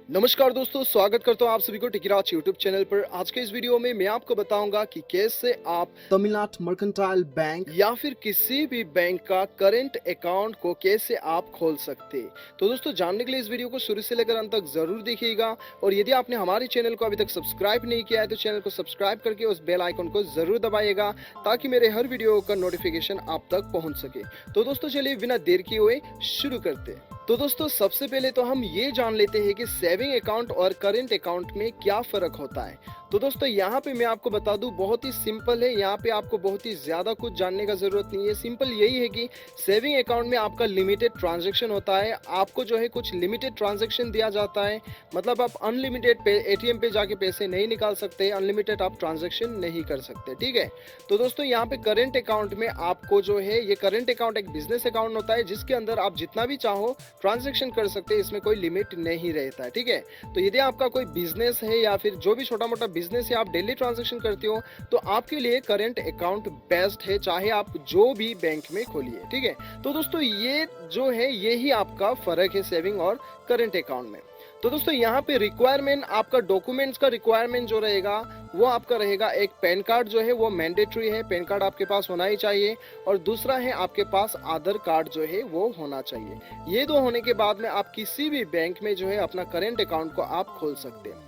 नमस्कार दोस्तों, स्वागत करता हूँ आप सभी को टिकिराज यूट्यूब चैनल पर। आज के इस वीडियो में मैं आपको बताऊंगा कि कैसे आप तमिलनाड मर्केंटाइल बैंक या फिर किसी भी बैंक का करंट अकाउंट को कैसे आप खोल सकते हैं। तो दोस्तों, जानने के लिए इस वीडियो को शुरू से लेकर अंत तक जरूर देखिएगा। और यदि आपने हमारे चैनल को अभी तक सब्सक्राइब नहीं किया है तो चैनल को सब्सक्राइब करके उस बेल आइकन को जरूर दबाइएगा, ताकि मेरे हर वीडियो का नोटिफिकेशन आप तक पहुंच सके। तो दोस्तों, चलिए बिना देर किए हुए शुरू करते हैं। तो दोस्तों, सबसे पहले तो हम ये जान लेते हैं कि सेविंग अकाउंट और करंट अकाउंट में क्या फर्क होता है। तो दोस्तों, यहाँ पे मैं आपको बता दूं, बहुत ही सिंपल है। यहाँ पे आपको बहुत ही ज्यादा कुछ जानने का जरूरत नहीं है। सिंपल यही है कि सेविंग अकाउंट में आपका लिमिटेड ट्रांजैक्शन होता है। आपको जो है कुछ लिमिटेड ट्रांजैक्शन दिया जाता है। मतलब आप अनलिमिटेड एटीएम पे जाके पैसे नहीं निकाल सकते, अनलिमिटेड आप ट्रांजैक्शन नहीं कर सकते, ठीक है। तो दोस्तों, यहाँ पे करंट अकाउंट में आपको जो है, ये करंट अकाउंट एक बिजनेस अकाउंट होता है, जिसके अंदर आप जितना भी चाहो ट्रांजैक्शन कर सकते हैं। इसमें कोई लिमिट नहीं रहता है, ठीक है। तो यदि आपका कोई बिजनेस है या फिर जो भी छोटा मोटा बिजनेस है, आप डेली ट्रांजैक्शन करते हो, तो आपके लिए करंट अकाउंट बेस्ट है, चाहे आप जो भी बैंक में खोलिए, ठीक है। तो दोस्तों, ये जो है यही आपका फर्क है सेविंग और करंट अकाउंट में। तो दोस्तों, यहाँ पे रिक्वायरमेंट, आपका डॉक्यूमेंट्स का रिक्वायरमेंट जो रहेगा वो आपका रहेगा, एक पैन कार्ड जो है वो मैंडेटरी है, पैन कार्ड आपके पास होना ही चाहिए। और दूसरा है, आपके पास आधार कार्ड जो है वो होना चाहिए। ये दो होने के बाद में आप किसी भी बैंक में जो है अपना करंट अकाउंट को आप खोल सकते हैं।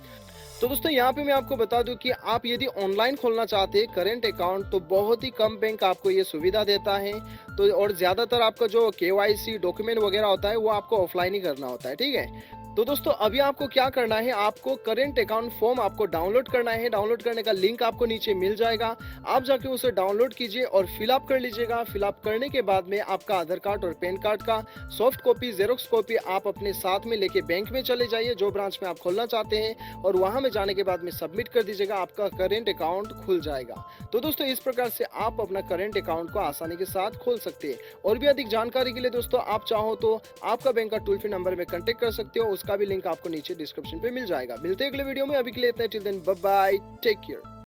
तो दोस्तों, यहाँ पे मैं आपको बता दूं कि आप यदि ऑनलाइन खोलना चाहते हैं करंट अकाउंट, तो बहुत ही कम बैंक आपको ये सुविधा देता है। तो और ज्यादातर आपका जो केवाईसी डॉक्यूमेंट वगैरह होता है वो आपको ऑफलाइन ही करना होता है, ठीक है। तो दोस्तों, अभी आपको क्या करना है, आपको करंट अकाउंट फॉर्म आपको डाउनलोड करना है। डाउनलोड करने का लिंक आपको नीचे मिल जाएगा। आप जाके उसे डाउनलोड कीजिए और फिलअप कर लीजिएगा। फिलअप करने के बाद में आपका आधार कार्ड और पैन कार्ड का सॉफ्ट कॉपी, जेरोक्स कॉपी आप अपने साथ में लेके बैंक में चले जाइए, जो ब्रांच में आप खोलना चाहते हैं, और वहां में जाने के बाद में सबमिट कर दीजिएगा। आपका करंट अकाउंट खुल जाएगा। तो दोस्तों, इस प्रकार से आप अपना करंट अकाउंट को आसानी के साथ खोल सकते हैं। और भी अधिक जानकारी के लिए दोस्तों, आप चाहो तो आपका बैंक का टोल फ्री नंबर में कांटेक्ट कर सकते हो। उसका भी लिंक आपको नीचे डिस्क्रिप्शन पे मिल जाएगा। मिलते हैं अगले वीडियो में। अभी के लिए इतना, till then bye bye, take care.